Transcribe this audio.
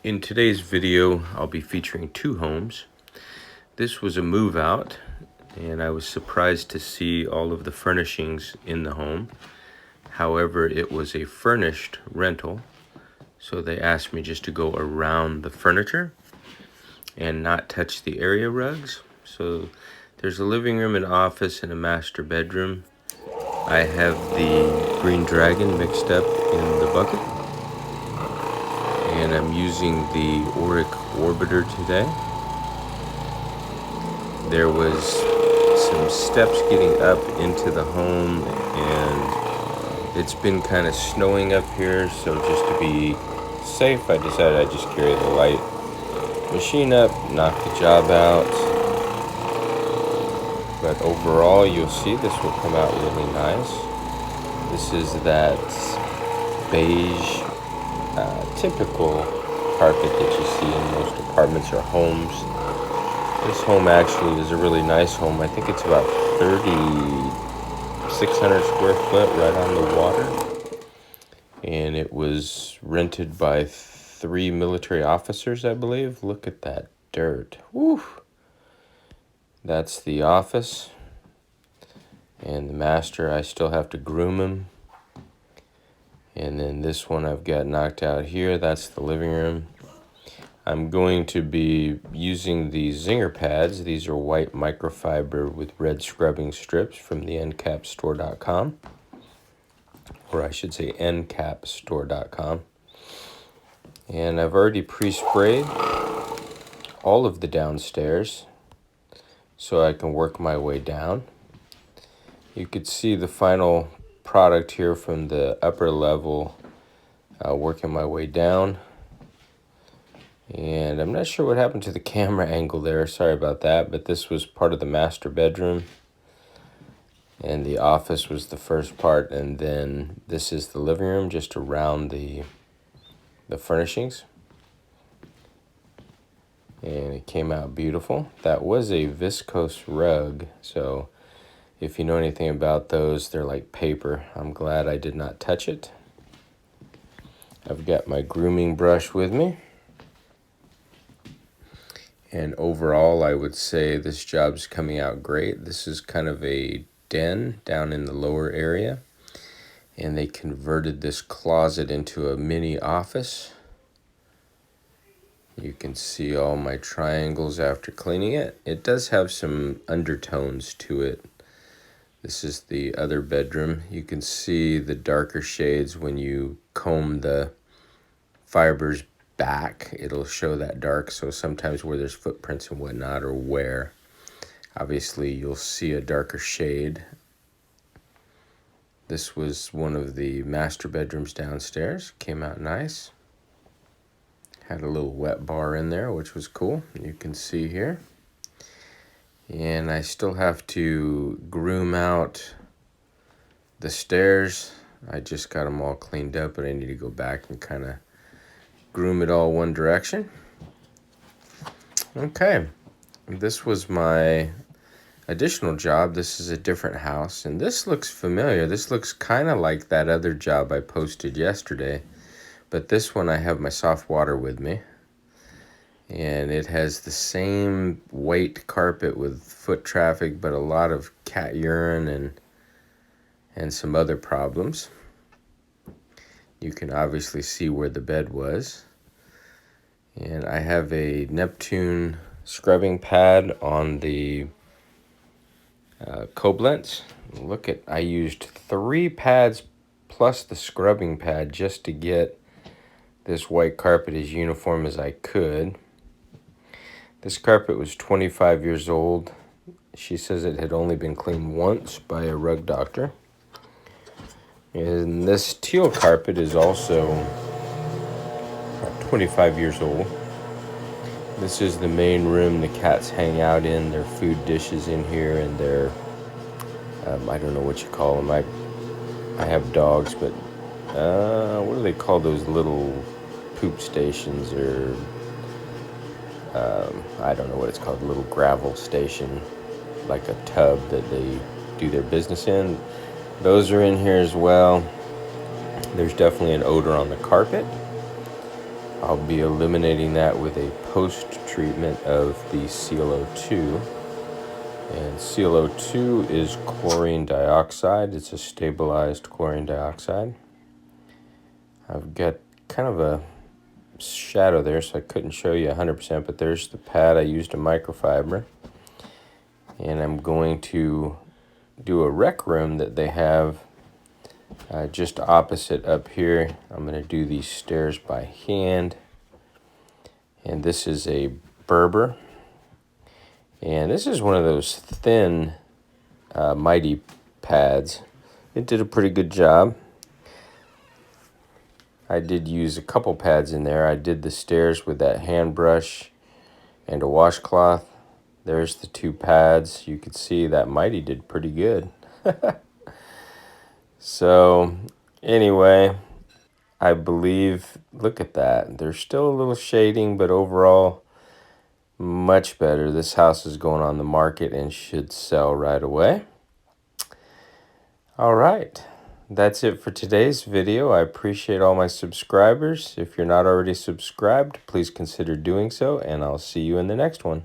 In today's video, I'll be featuring two homes. This was a move out, and I was surprised to see all of the furnishings in the home. However, it was a furnished rental, so they asked me just to go around the furniture and not touch the area rugs. So there's a living room, an office, and a master bedroom. I have the Green Dragon mixed up in the bucket, and I'm using the Oreck orbiter today. There was some steps getting up into the home, and it's been kind of snowing up here, so just to be safe, I decided I'd just carry the light machine up, knock the job out. But overall, you'll see this will come out really nice. This is that beige, typical carpet that you see in most apartments or homes. This home actually is a really nice home. I think it's about 3,600 square foot right on the water. And it was rented by 3 military officers, I believe. Look at that dirt. Woo! That's the office. And the master, I still have to groom him. And then this one I've got knocked out here. That's the living room. I'm going to be using the Zinger pads. These are white microfiber with red scrubbing strips from the endcapstore.com. Or I should say endcapstore.com. And I've already pre-sprayed all of the downstairs so I can work my way down. You could see the final product here from the upper level, working my way down. And I'm not sure what happened to the camera angle there, sorry about that, but this was part of the master bedroom. And the office was the first part, and then this is the living room just around the furnishings. And it came out beautiful. That was a viscose rug, so if you know anything about those, they're like paper. I'm glad I did not touch it. I've got my grooming brush with me. And overall, I would say this job's coming out great. This is kind of a den down in the lower area. And they converted this closet into a mini office. You can see all my triangles after cleaning it. It does have some undertones to it. This is the other bedroom. You can see the darker shades when you comb the fibers back. It'll show that dark, so sometimes where there's footprints and whatnot or wear, obviously you'll see a darker shade. This was one of the master bedrooms downstairs. Came out nice. Had a little wet bar in there, which was cool. You can see here. And I still have to groom out the stairs. I just got them all cleaned up, but I need to go back and kind of groom it all one direction. Okay, this was my additional job. This is a different house, and this looks familiar. This looks kind of like that other job I posted yesterday, but this one I have my soft water with me. And it has the same white carpet with foot traffic, but a lot of cat urine and some other problems. You can obviously see where the bed was. And I have a Neptune scrubbing pad on the Koblenz. Look at, I used 3 pads plus the scrubbing pad just to get this white carpet as uniform as I could. This carpet was 25 years old. She says it had only been cleaned once by a rug doctor. And this teal carpet is also 25 years old. This is the main room the cats hang out in. Their food dishes in here, and their, I don't know what you call them. I have dogs, but what do they call those little poop stations, or I don't know what it's called, a little gravel station, like a tub that they do their business in. Those are in here as well. There's definitely an odor on the carpet. I'll be eliminating that with a post-treatment of the ClO2. And ClO2 is chlorine dioxide. It's a stabilized chlorine dioxide. I've got kind of a shadow there, so I couldn't show you 100%, but there's the pad. I used a microfiber. And I'm going to do a rec room that they have just opposite up here. I'm going to do these stairs by hand. And this is a Berber. And this is one of those thin Mighty pads. It did a pretty good job. I did use a couple pads in there. I did the stairs with that hand brush and a washcloth. There's the two pads. You could see that Mighty did pretty good. So anyway, I believe, look at that. There's still a little shading, but overall, much better. This house is going on the market and should sell right away. All right. That's it for today's video. I appreciate all my subscribers. If you're not already subscribed, please consider doing so, and I'll see you in the next one.